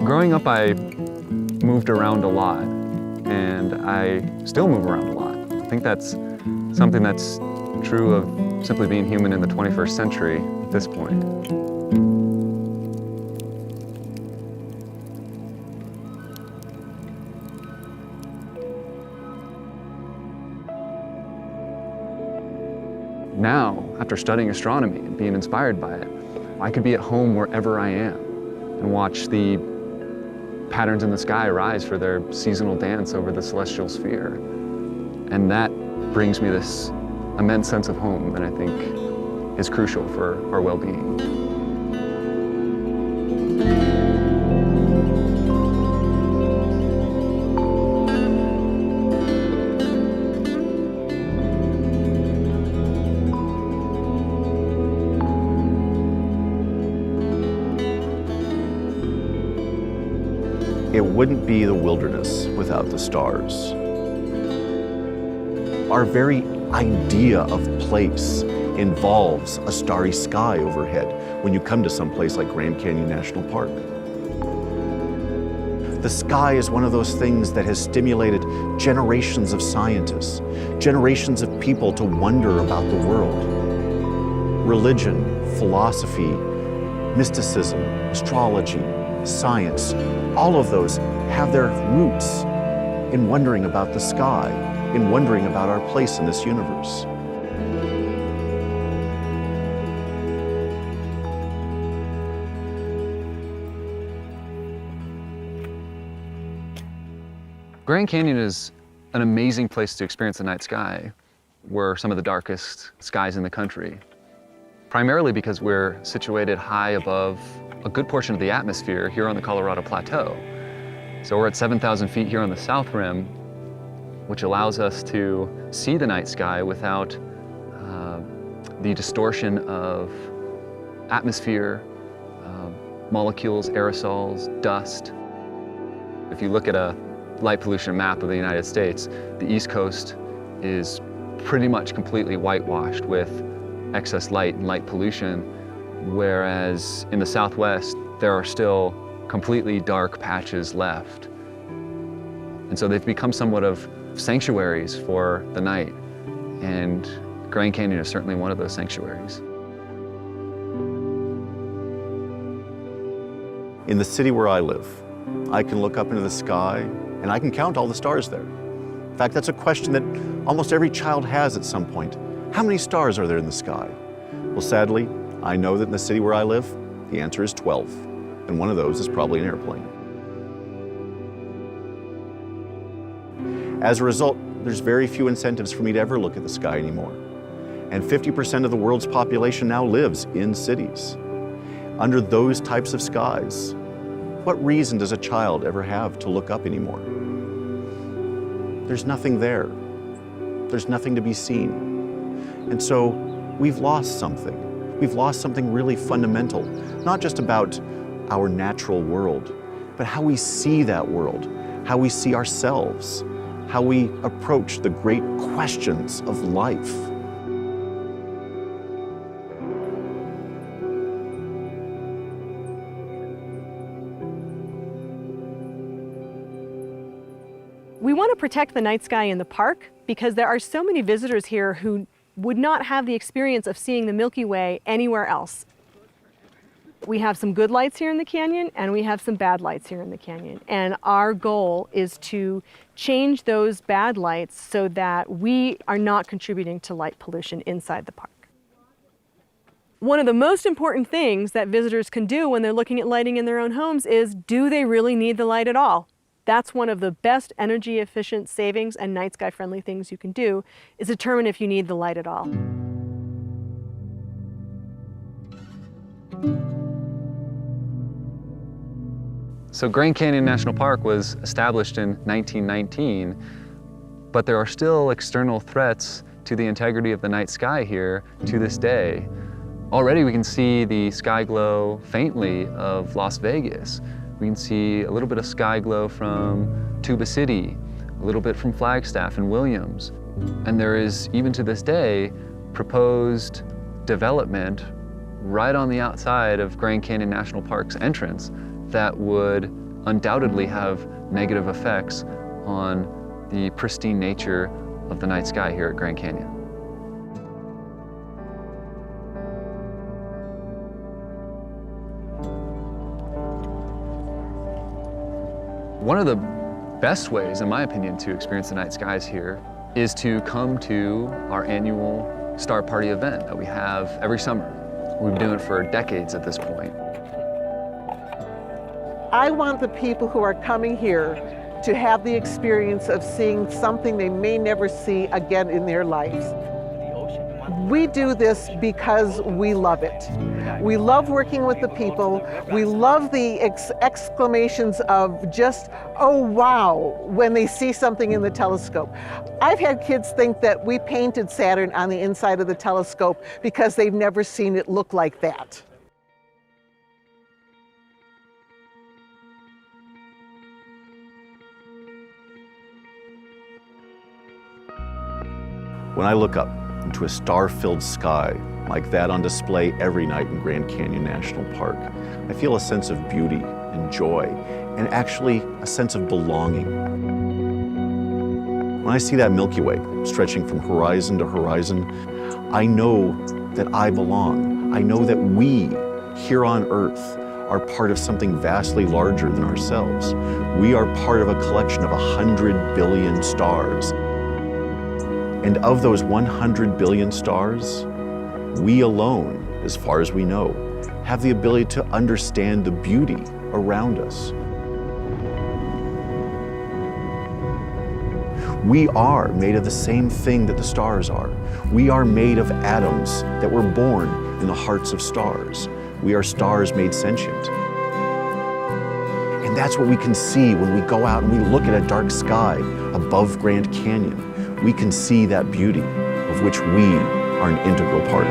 Growing up, I moved around a lot, and I still move around a lot. I think that's something that's true of simply being human in the 21st century at this point. Now, after studying astronomy and being inspired by it, I could be at home wherever I am and watch the patterns in the sky rise for their seasonal dance over the celestial sphere. And that brings me this immense sense of home that I think is crucial for our well-being. It wouldn't be the wilderness without the stars. Our very idea of place involves a starry sky overhead when you come to some place like Grand Canyon National Park. The sky is one of those things that has stimulated generations of scientists, generations of people to wonder about the world. Religion, philosophy, mysticism, astrology, science, all of those have their roots in wondering about the sky, in wondering about our place in this universe. Grand Canyon is an amazing place to experience the night sky. We're some of the darkest skies in the country, primarily because we're situated high above a good portion of the atmosphere here on the Colorado Plateau. So we're at 7,000 feet here on the south rim, which allows us to see the night sky without the distortion of atmosphere, molecules, aerosols, dust. If you look at a light pollution map of the United States, the East Coast is pretty much completely whitewashed with excess light and light pollution, whereas in the Southwest, there are still completely dark patches left. And so they've become somewhat of sanctuaries for the night, and Grand Canyon is certainly one of those sanctuaries. In the city where I live, I can look up into the sky and I can count all the stars there. In fact, that's a question that almost every child has at some point. How many stars are there in the sky? Well, sadly, I know that in the city where I live, the answer is 12, and one of those is probably an airplane. As a result, there's very few incentives for me to ever look at the sky anymore. And 50% of the world's population now lives in cities. Under those types of skies, what reason does a child ever have to look up anymore? There's nothing there. There's nothing to be seen. And so we've lost something. We've lost something really fundamental, not just about our natural world, but how we see that world, how we see ourselves, how we approach the great questions of life. We want to protect the night sky in the park because there are so many visitors here who would not have the experience of seeing the Milky Way anywhere else. We have some good lights here in the canyon, and we have some bad lights here in the canyon. And our goal is to change those bad lights so that we are not contributing to light pollution inside the park. One of the most important things that visitors can do when they're looking at lighting in their own homes is, do they really need the light at all? That's one of the best energy efficient savings and night sky friendly things you can do, is determine if you need the light at all. So Grand Canyon National Park was established in 1919, but there are still external threats to the integrity of the night sky here to this day. Already we can see the sky glow faintly of Las Vegas. We can see a little bit of sky glow from Tuba City, a little bit from Flagstaff and Williams. And there is, even to this day, proposed development right on the outside of Grand Canyon National Park's entrance that would undoubtedly have negative effects on the pristine nature of the night sky here at Grand Canyon. One of the best ways, in my opinion, to experience the night skies here is to come to our annual Star Party event that we have every summer. We've been doing it for decades at this point. I want the people who are coming here to have the experience of seeing something they may never see again in their lives. We do this because we love it. We love working with the people. We love the exclamations of just, oh wow, when they see something in the telescope. I've had kids think that we painted Saturn on the inside of the telescope because they've never seen it look like that. When I look up into a star-filled sky like that on display every night in Grand Canyon National Park, I feel a sense of beauty and joy, and actually a sense of belonging. When I see that Milky Way stretching from horizon to horizon, I know that I belong. I know that we, here on Earth, are part of something vastly larger than ourselves. We are part of a collection of 100 billion stars. And of those 100 billion stars, we alone, as far as we know, have the ability to understand the beauty around us. We are made of the same thing that the stars are. We are made of atoms that were born in the hearts of stars. We are stars made sentient. And that's what we can see when we go out and we look at a dark sky above Grand Canyon. We can see that beauty of which we are an integral part.